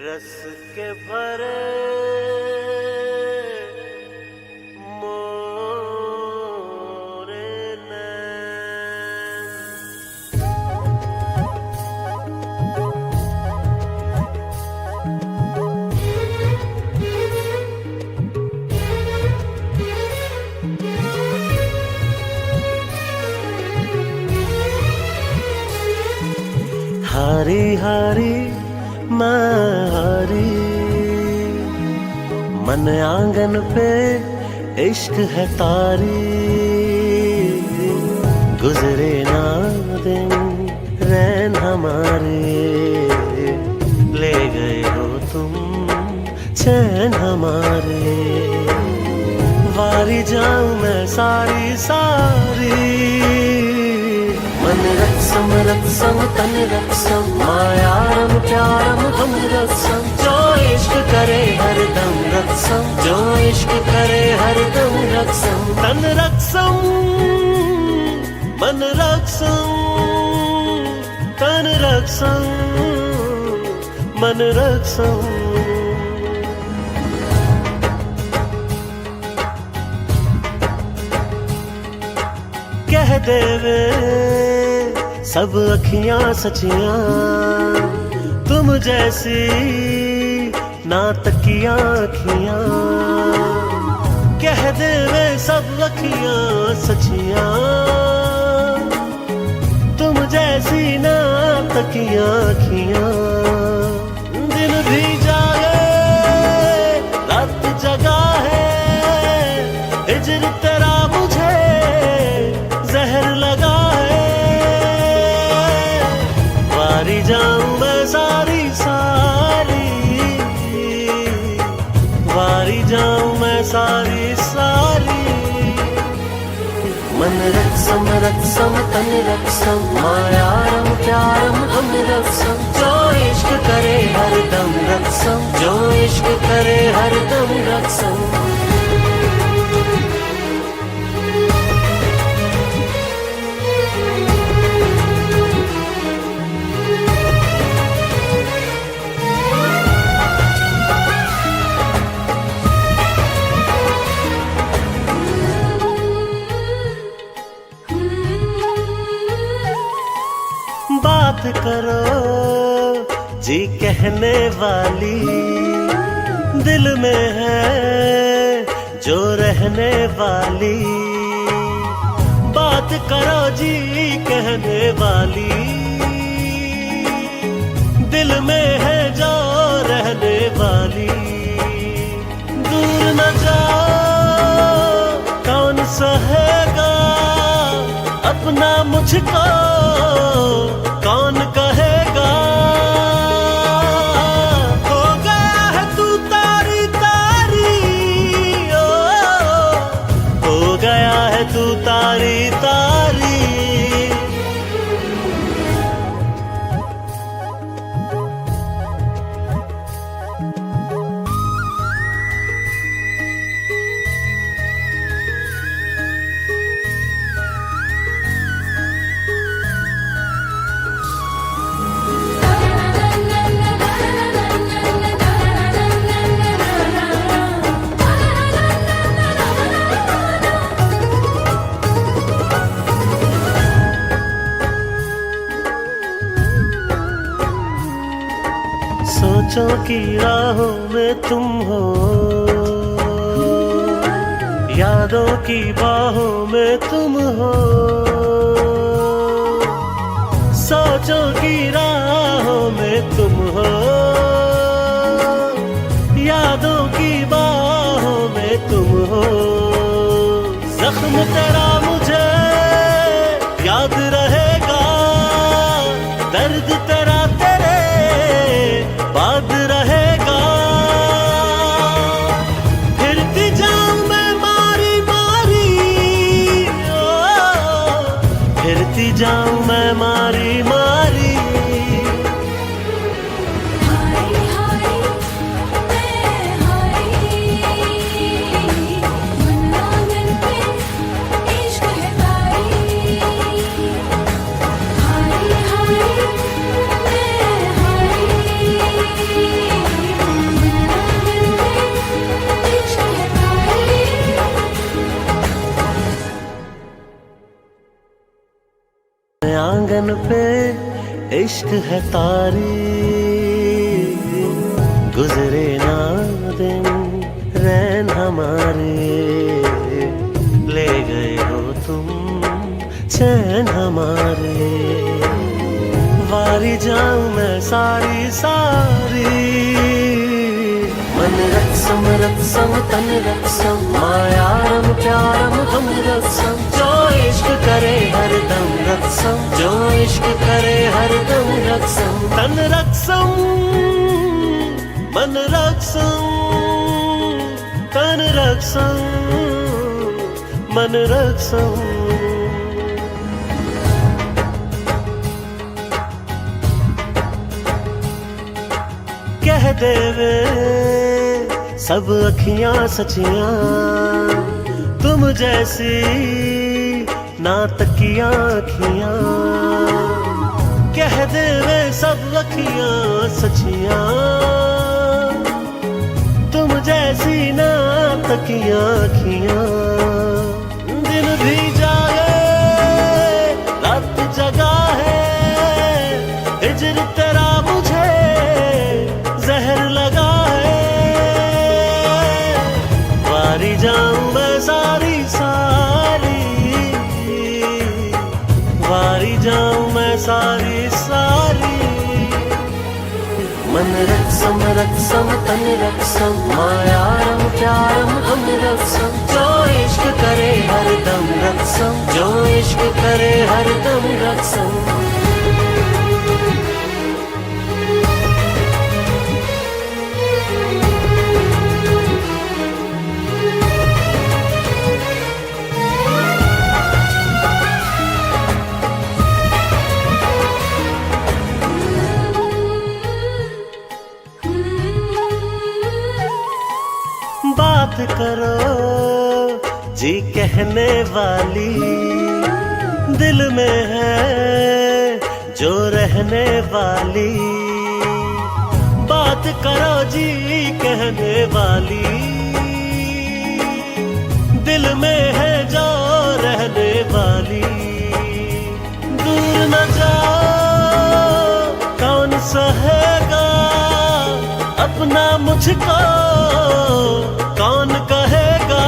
रस के भरे मोरे नैन। हारी हारी मैं हारी, मन आंगन पे इश्क है तारी। गुजरे ना दिन रैन हमारे, ले गए हो तुम चैन हमारे। वारी जाऊं मैं सारी सारी, मन रत्सम रत्सम तन रत्सम, मायारम प्यारम हम रत्सम। जो इश्क करे हरदम रत्सम, जो इश्क करे हरदम रत्सम। तन रत्सम मन रत्सम, तन रत्सम मन रत्सम। कह देवे सब अखियां सचियां, तुम जैसी ना तकियां अखियां। कह देवे सब अखियां सचियां, तुम जैसी ना तकियां अखियां। दिन भी जागे रात जगा है, हिजर तेरा मुझे जहर लगा है। वारी जाऊं मैं सारी सारी, वारी जाऊं मैं सारी सारी। मन रत्सम रत्सम तन रत्सम, मायारम प्यारम हम रत्सम। जो इश्क करे हरदम रत्सम, जो इश्क करे हरदम रत्सम। बात करो जी कहने वाली, दिल में है जो रहने वाली। बात करो जी कहने वाली, दिल में है जो रहने वाली। दूर न जाओ कौन सहेगा अपना मुझको, कौन कहेगा। हो गया है तू तारी तारी, ओ हो गया है तू तारी तारी। सोचों की राहों में तुम हो, यादों की बाहों में तुम हो। सोचों की राहों में तुम हो, यादों की बाहों में तुम हो। जख्म तेरा मुझे याद रहेगा, दर्द तेरा तेरे बाद रहेगा। फिरती जाऊं मैं मारी मारी, ओ फिरती जाऊं मैं मारी मारी। हारी हारी मैं हारी, मन आंगन पे इश्क है तारी। हारी हारी पे इश्क है तारी, गुजरे ना दिन रैन हमारे, ले गए हो तुम चैन हमारे। वारी जाऊं मैं सारी सारी, मन रत्सम रत्सम तन रत्सम, मायारम प्यारम हम रत्सम। जो इश्क करे हरदम रत्सम, जो इश्क करे हरदम रत्सम। तन रत्सम मन रत्सम, तन रत्सम मन रत्सम। कह दे वे सब अखियां सचियां, तुम जैसी ना तकियां अखियां। कह दे वे सब अखियां सचियां, तुम जैसी ना तकियां अखियां। दिन भी जागे रात जगा है, हिजर तेरा मुझे जहर लगा है। वारी जाऊं मैं सारी सारी, वारी जाऊं मैं सारी सारी। मन रत्सम रत्सम तन रत्सम, मायारम प्यारम हम रत्सम। जो इश्क करे हरदम रत्सम, जो इश्क करे हरदम रत्सम। बात करो जी कहने वाली, दिल में है जो रहने वाली। बात करो जी कहने वाली, दिल में है जो रहने वाली। दूर न जाओ कौन सहेगा अपना मुझको, कौन कहेगा।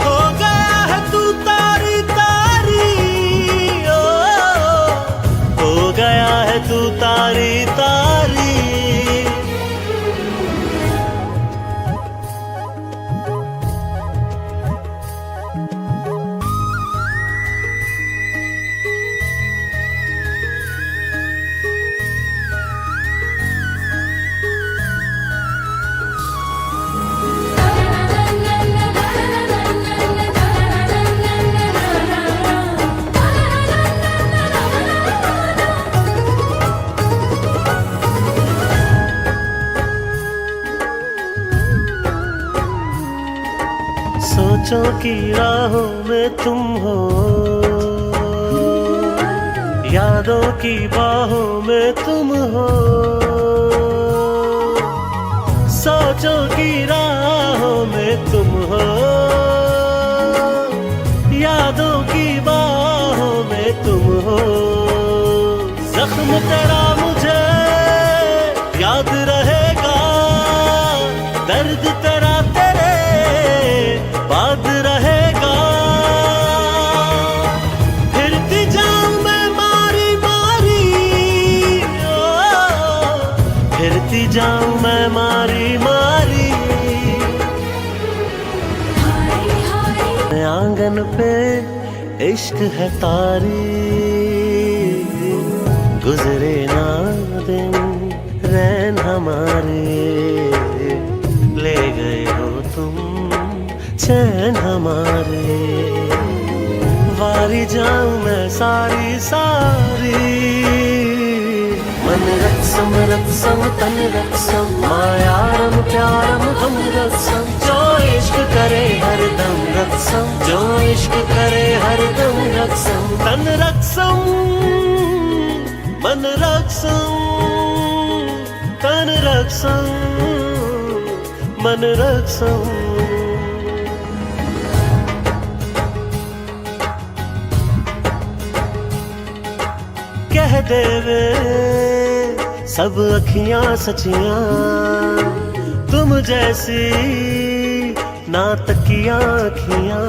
हो गया है तू तारी तारी, ओ हो गया है तू तारी तारी। सोचों की राहों में तुम हो, यादों की बाहों में तुम हो। सोचों की राहों में तुम हो, यादों की बाहों में तुम हो। जख्म तेरा मुझे याद रहेगा, दर्द तेरा तेरे बाद रहेगा। फिरती जाऊं मैं मारी मारी, ओ फिरती जाऊं मैं मारी मारी। आंगन पे इश्क है तारी, गुजरे ना दिन रैन हमारे, ले गए हो तुम चैन हमारे। वारी जाऊं मैं सारी सारी, मन रत्सम रत्सम तन रत्सम, मायारम प्यारम हम रत्सम। जो इश्क करे हरदम रत्सम, जो इश्क करे हरदम रत्सम। तन रत्सम मन रत्सम, तन रत्सम मन रत्सम। कह दे वे सब अखियां सचियां, तुम जैसी ना तकियां अखियां।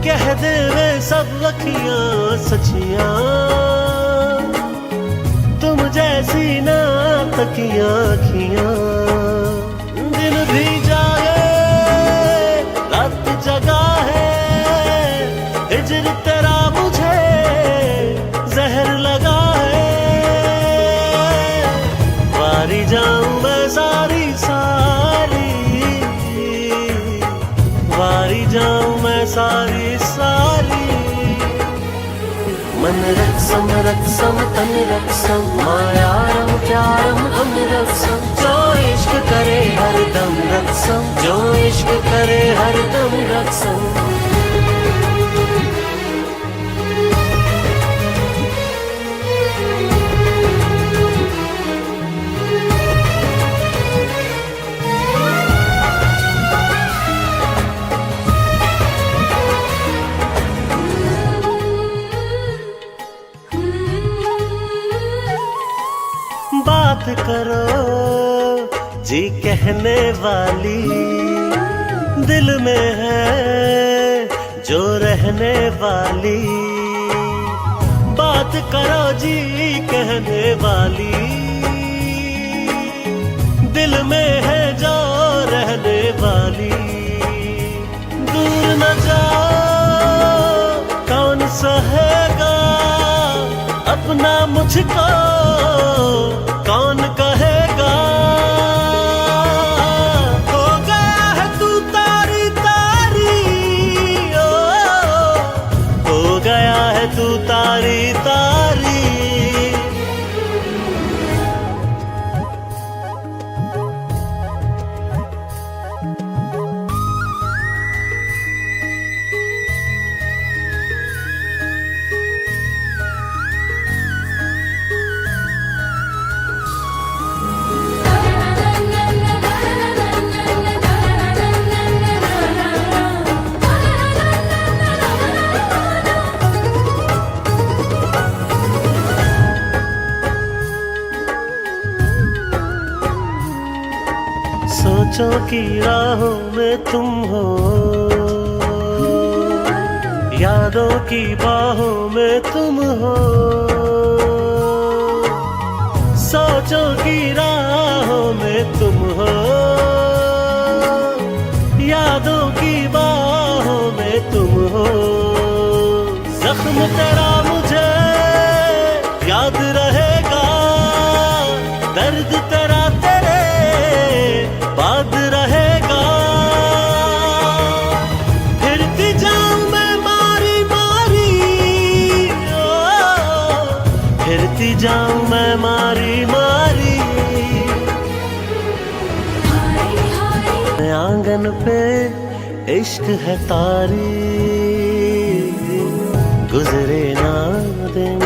कह दे वे सब अखियां सचियां, तुम जैसी ना तकियां अखियां। दिन भी जागे रात जगा है, हिजर तेरा मुझे जहर लगा है। वारी जाऊं मैं सारी सारी, वारी जाऊं मैं सारी सारी। मन रक्सम रक्सम तन रक्सम, मायारम प्यारम हम रक्सम। जो इश्क करे हर दम रक्सम, जो इश्क करे हर दम रक्सम। बात करो जी कहने वाली, दिल में है जो रहने वाली। बात करो जी कहने वाली, दिल में है जो रहने वाली। दूर न जाओ कौन सहेगा अपना मुझको, कौन कहेगा। हो गया है तू तारी तारी, ओ हो गया है तू तारी तारी। सोचों की राहों में तुम हो, यादों की बाहों में तुम हो। सोचों की राहों में तुम हो, यादों की बाहों में तुम हो। जख्म तेरा मुझे याद रहेगा, दर्द तेरा तेरे बाद रहेगा। फिरती जाऊं मैं मारी मारी, फिरती जाऊं मैं मारी मारी। आंगन पे इश्क है तारी, गुजरे ना दिन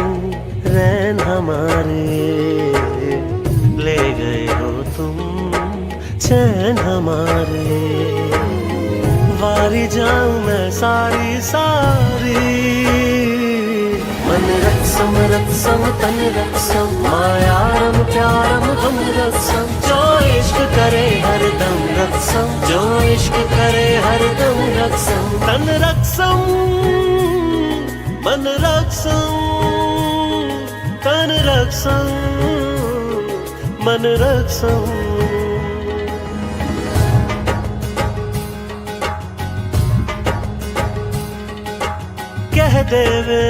रैन हमारे। ले गए हो तुम चैन हमारे, वारी जाऊं मैं सारी सारी। मन रक्सम रक्सम तन रक्सम, मायारम प्यारम हम रक्सम। जो इश्क करे हर दम रक्सम, जो इश्क करे हर दम रक्सम। तन रक्सम मन रक्सम, तन रक्सम मन रक्सम। कह दे वे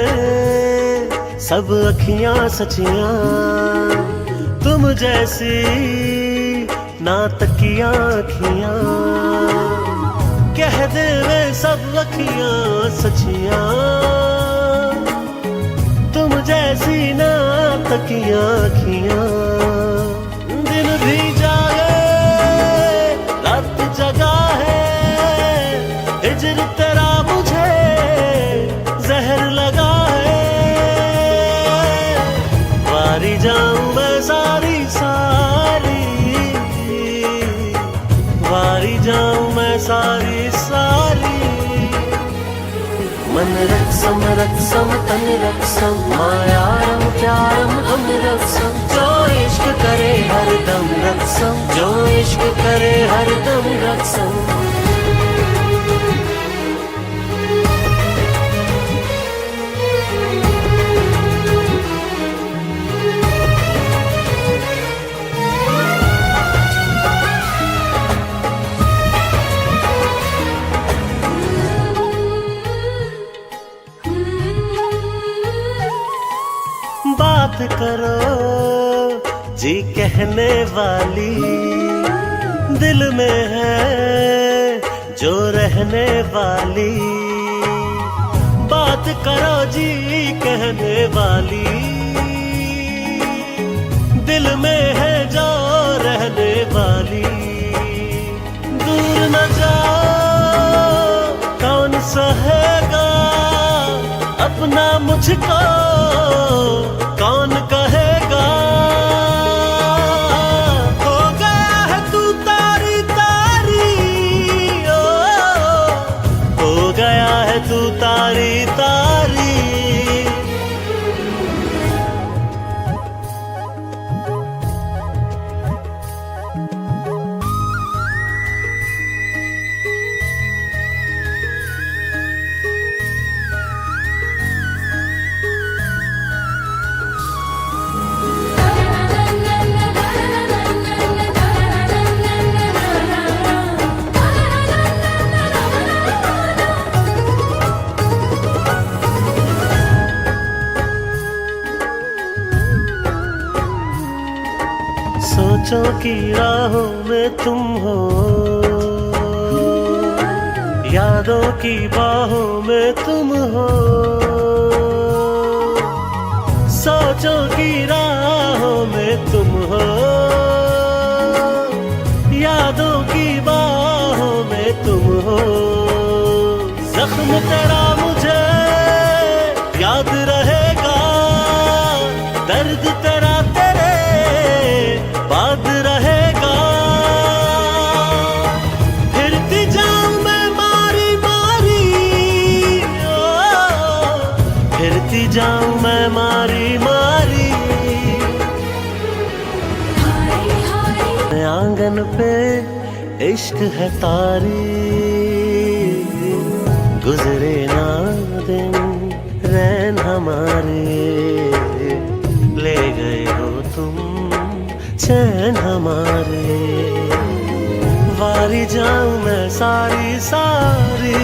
सब अखियां सचियां, तुम जैसी ना तकियां अखियां। कह दे वे सब अखियां सचियां, तुम जैसी ना तकियां अखियां। दिन भी जागे रात जगा है, हिजर तेरा मुझे जहर लगा है। वारी जाऊं मैं सारी सारी, वारी जाऊं मैं सारी सारी। मन रक्स रत्सम रत्सम तन रत्सम मायारम प्यारम हम रत्सम जो इश्क करे हरदम रत्सम जो इश्क करे हरदम रत्सम बात करो जी कहने वाली दिल में है जो रहने वाली बात करो जी कहने वाली दिल में है जो रहने वाली दूर न जाओ कौन सहेगा अपना मुझको कौन कहेगा हो गया है तू तारी तारी ओ हो गया है तू तारी तारी सोचों की राहों में तुम हो यादों की बाहों में तुम हो सोचों की राहों में तुम हो यादों की बाहों में तुम हो जख्म तेरा मुझे याद रहेगा दर्द तेरा तेरे बाद रहेगा फिरती जाऊं मैं मारी मारी फिरती जाऊं मैं मारी मारी आंगन पे इश्क है तारी गुजरे ना दिन रैन हमारे ले गए हो तुम चैन हमारे वारी जाऊं मैं सारी सारी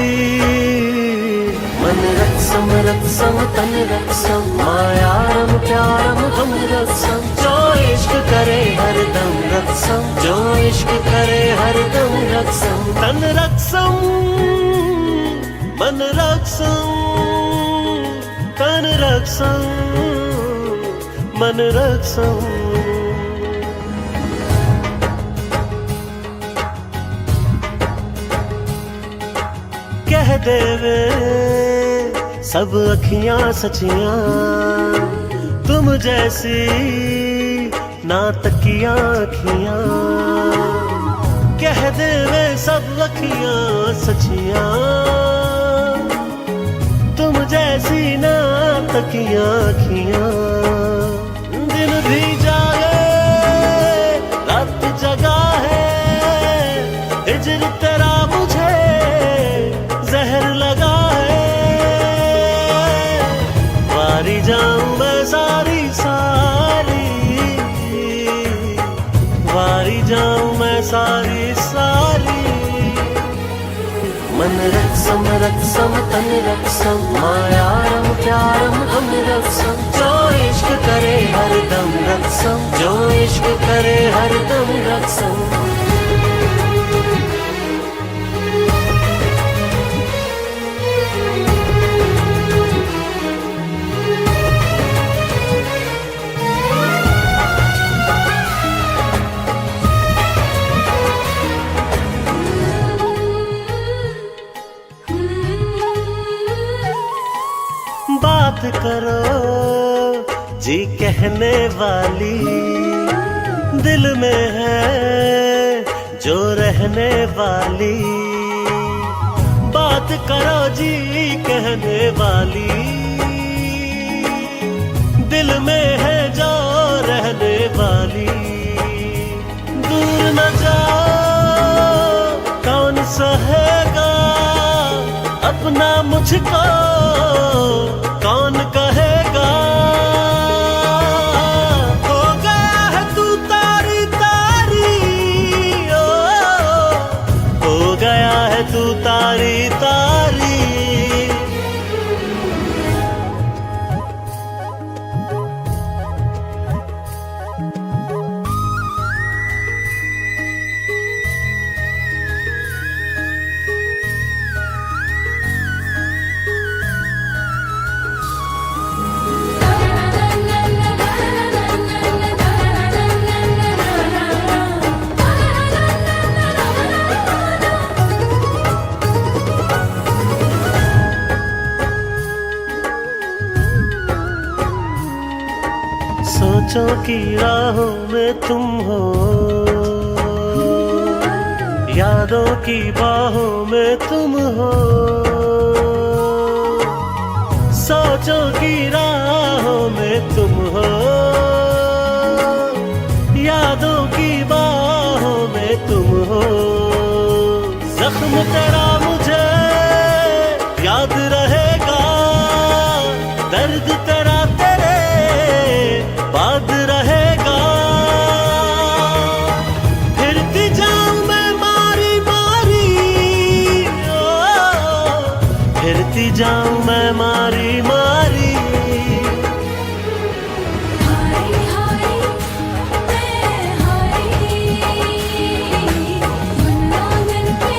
मन रत्सम रत्सम तन रत्सम मायारम प्यारम हम रत्सम जो इश्क करे हरदम रत्सम जो इश्क करे हरदम रत्सम तन रत्सम मन रत्सम तन रत्सम मन रत्सम कह देवे सब अखियां सचियां तुम जैसी ना तकियां अखियां कह देवे सब अखियां सचियां तुम जैसी ना तकियां अखियां दिन भी जागे रात जगा है हिजर तेरा मुझे जहर लगा है वारी जाऊं मैं सारी सारी वारी जाऊं मैं सारी सारी मन रत्सम रत्सम तन रत्सम मायारम प्यारम हम रत्सम जो इश्क करे हरदम रत्सम जो इश्क करे हरदम रत्सम बात करो जी कहने वाली दिल में है जो रहने वाली बात बात करो जी कहने वाली, दिल में है जो रहने वाली। दूर न जाओ कौन सहेगा अपना मुझको, कौन कहेगा। हो गया है तू तारी तारी, ओ, हो गया है तू तारी तारी। सोचों की राहों में तुम हो, यादों की बाहों में तुम हो। सोचों की राहों में तुम हो, यादों की बाहों में तुम हो। जख्म तेरा मुझे याद रहेगा, दर्द तेरा तेरे बाद रहेगा। फिरती जाऊं मैं मारी मारी, ओ, फिरती जाऊं मैं मारी मारी। हाय हाय मैं हाय, मन आंगन पे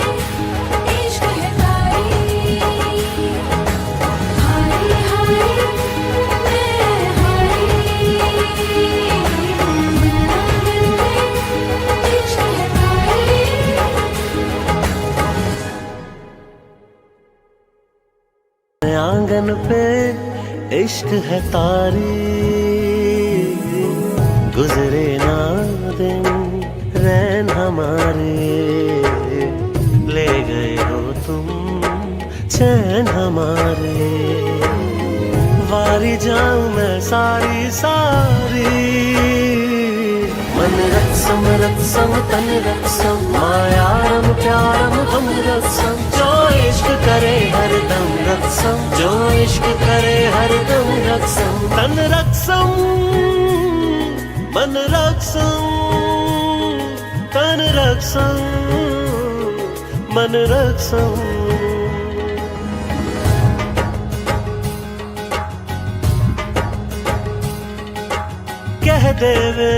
इश्क है तारी। हाय हाय मैं हाय, मन आंगन पे इश्क है तारी। आंगन पे इश्क है तारी, गुजरे ना दिन रैन हमारे, ले गए हो तुम चैन हमारे। वारी जाऊं मैं सारी सारी, मन रत्सम रत्सम तन रत्सम, मायारम प्यारम हम रत्सम। जो इश्क करे हरदम रत्सम, जो इश्क करे हरदम रत्सम। तन रत्सम मन रत्सम, तन रत्सम मन रत्सम। कह दे वे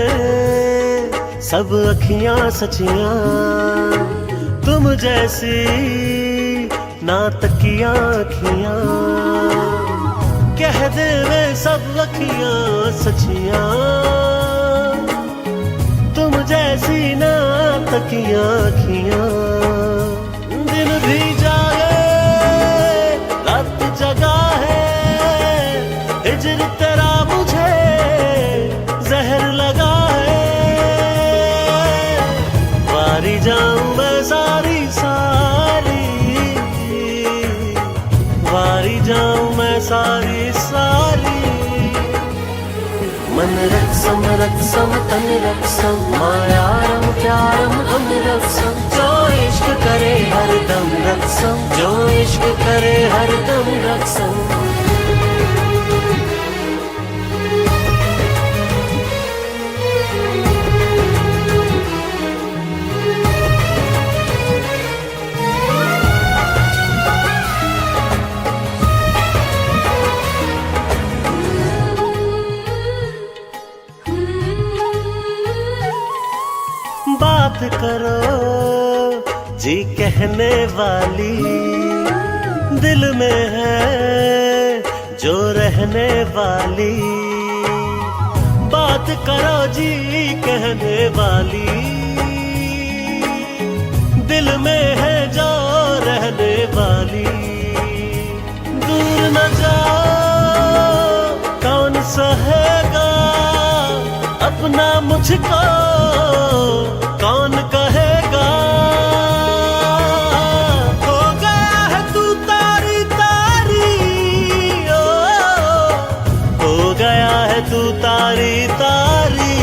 सब अखियां सचियां, तुम जैसी ना तकियां अखियां। कह दे वे सब अखियां सचियां, तुम जैसी ना तकियां अखियां। दिन भी जागे रात जगा है, हिजर तेरा मुझे जहर लगा है। वारी जाऊं मैं सारी सारी, वारी जाऊं मैं सारी सारी। मन रत्सम रत्सम तन रत्सम, मायारम प्यारम हम रत्सम। जो इश्क करे हरदम रत्सम, जो इश्क करे हरदम रत्सम। बात करो जी कहने वाली, दिल में है जो रहने वाली। बात करो जी कहने वाली, दिल में है जो रहने वाली। दूर न जाओ कौन सहेगा अपना मुझको, कौन कहेगा। हो गया है तू तू तारी तारी।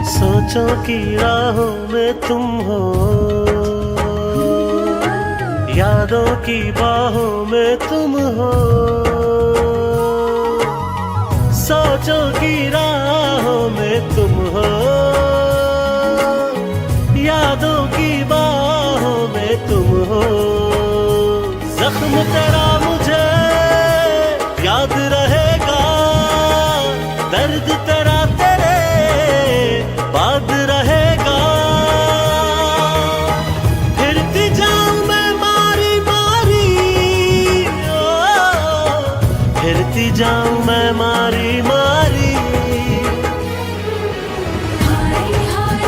सोचों की राहों में तुम हो, यादों की बाहों में तुम हो। सोचों की राहों में तुम हो, यादों की बाहों में तुम हो। जख्म तेरा मुझे याद रहेगा, दर्द तेरा तेरे बाद रहेगा। फिरती जाऊं मैं मारी मारी, फिरती जाऊं मैं मारी मारी। हाय हाय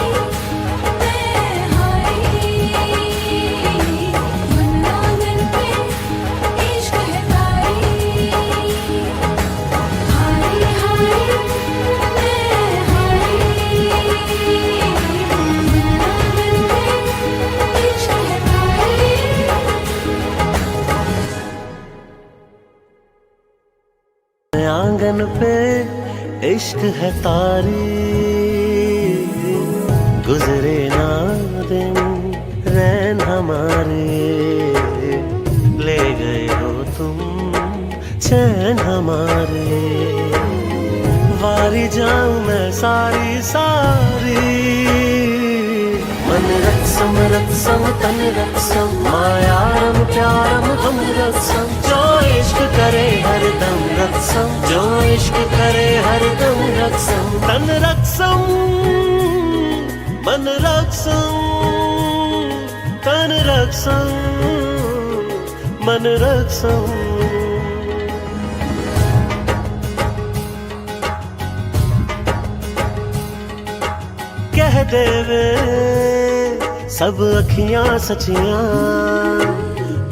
मैं हाय, मनोरंजन पे इश्क है तारी। हाय हाय मैं हाय, मनोरंजन पे इश्क है तारी। आंगन पे इश्क है तारी, गुजरे ना दिन रैन हमारे, ले गए हो तुम चैन हमारे। वारी जाऊं मैं सारी सारी, मन रत्सम रत्सम तन रत्सम, मायारम प्यारम हम रत्सम। जो इश्क करे हरदम रत्सम, जो इश्क करे हरदम रत्सम। तन रत्सम मन रत्सम, तन रत्सम मन रत्सम। कह दे वे सब अखियां सचियां,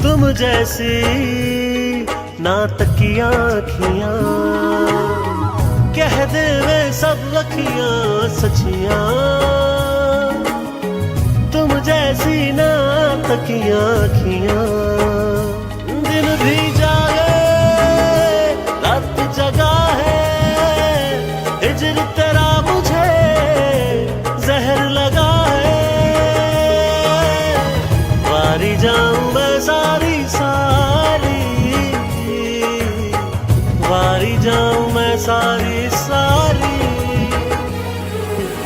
तुम जैसी ना तकियां अखियां। कह दे वे सब अखियां सचियां, तुम जैसी ना तकियां अखियां। दिन भी जागे रात जगा है, हिजर तेरा मुझे जहर लगा है। वारी जाऊं मैं सारी सारी, वारी जाऊं मैं सारी सारी।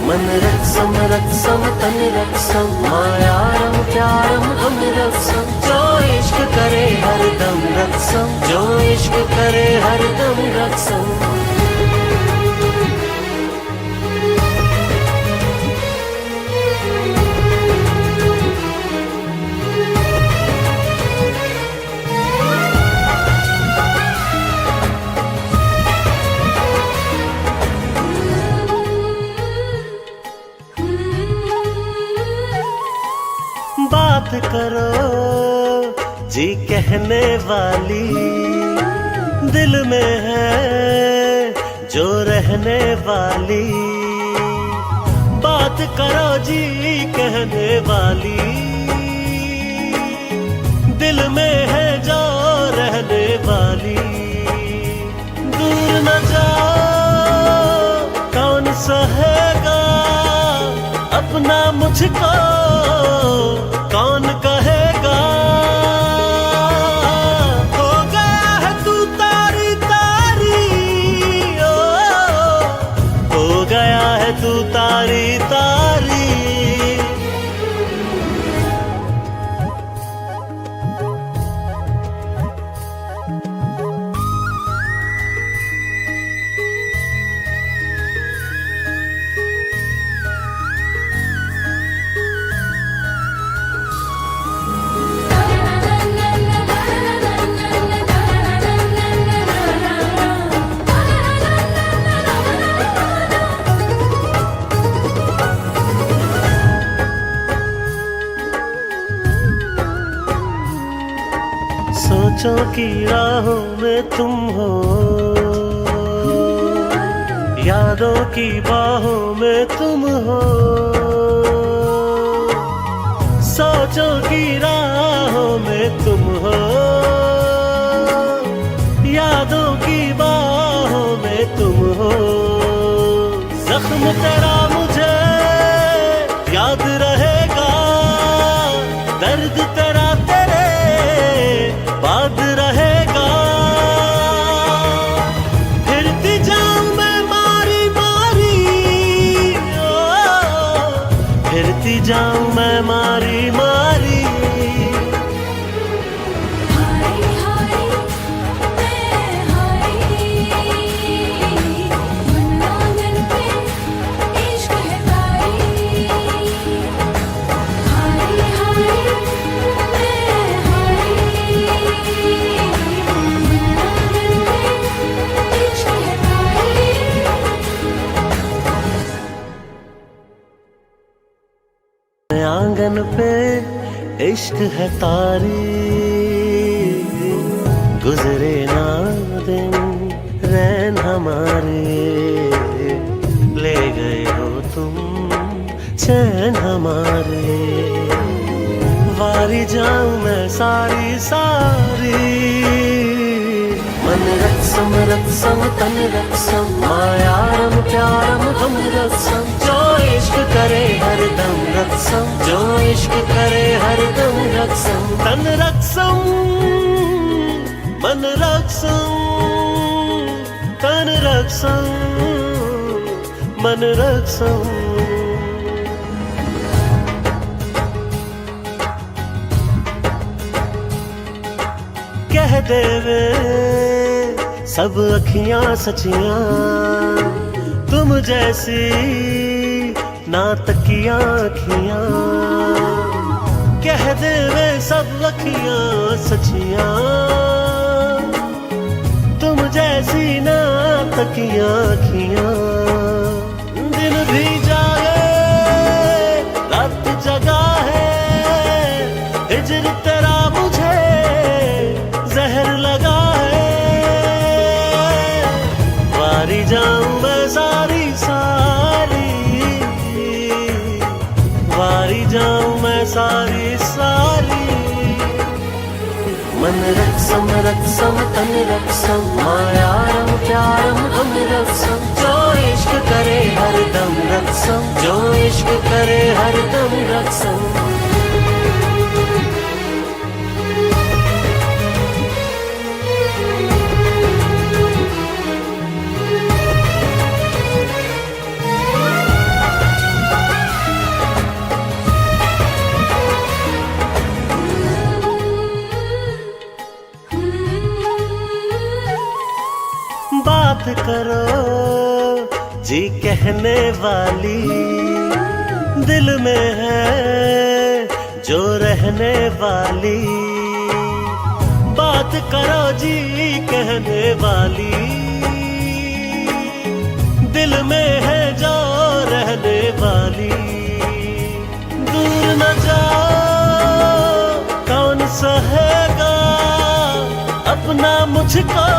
मन रत्सम रत्सम तन रत्सम, मायारम प्यारम हम रत्सम। जो इश्क करे हरदम रत्सम, जो इश्क करे हरदम रत्सम। बात करो जी कहने वाली, दिल में है जो रहने वाली। बात करो जी कहने वाली, दिल में है जो रहने वाली। दूर न जाओ कौन सहेगा अपना मुझको, कौन कहेगा। हो गया है तू तारी तारी, हो गया है तू तारी तारी। सोचों की राहों में तुम हो, यादों की बाहों में तुम हो। सोचों की राहों में तुम हो, यादों की बाहों में तुम हो। जख्म तेरा मुझे याद रहेगा, दर्द तेरा तेरे बाद रहेगा। फिरती जाऊं मैं मारी मारी, फिरती जाऊं मैं मारी मारी। हाय हाय मैं हाय, मन आंगन पे इश्क है तारी। हाय हाय मैं हाय, मन आंगन पे इश्क है तारी। आंगन पे इश्क है तारी, गुजरे ना दिन रैन हमारे, ले गए हो तुम चैन हमारे। वारी जाऊं मैं सारी सारी, मन रत्सम रत्सम तन रत्सम, मायारम प्यारम हम रत्सम। जो इश्क करे हरदम रत्सम, जो इश्क करे हरदम रत्सम। तन रत्सम मन रत्सम, तन रत्सम मन रत्सम। कह दे वे सब अखियां सचियां, तुम जैसी ना तकियां अखियां। कह दे वे सब अखियां सचियां, तुम जैसी ना तकियां अखियां। दिन भी जागे रात जगा है, हिजर तेरा मुझे जहर लगा है। वारी जाऊं मैं सारी सारी, वारी जाऊं मैं सारी सारी। मन रत्सम रत्सम तन रत्सम, मायारम प्यारम हम रत्सम। जो इश्क करे हरदम रत्सम, जो इश्क करे हरदम रत्सम। बात करो जी कहने वाली, दिल में है जो रहने वाली। बात करो जी कहने वाली, दिल में है जो रहने वाली। दूर न जाओ कौन सहेगा अपना मुझको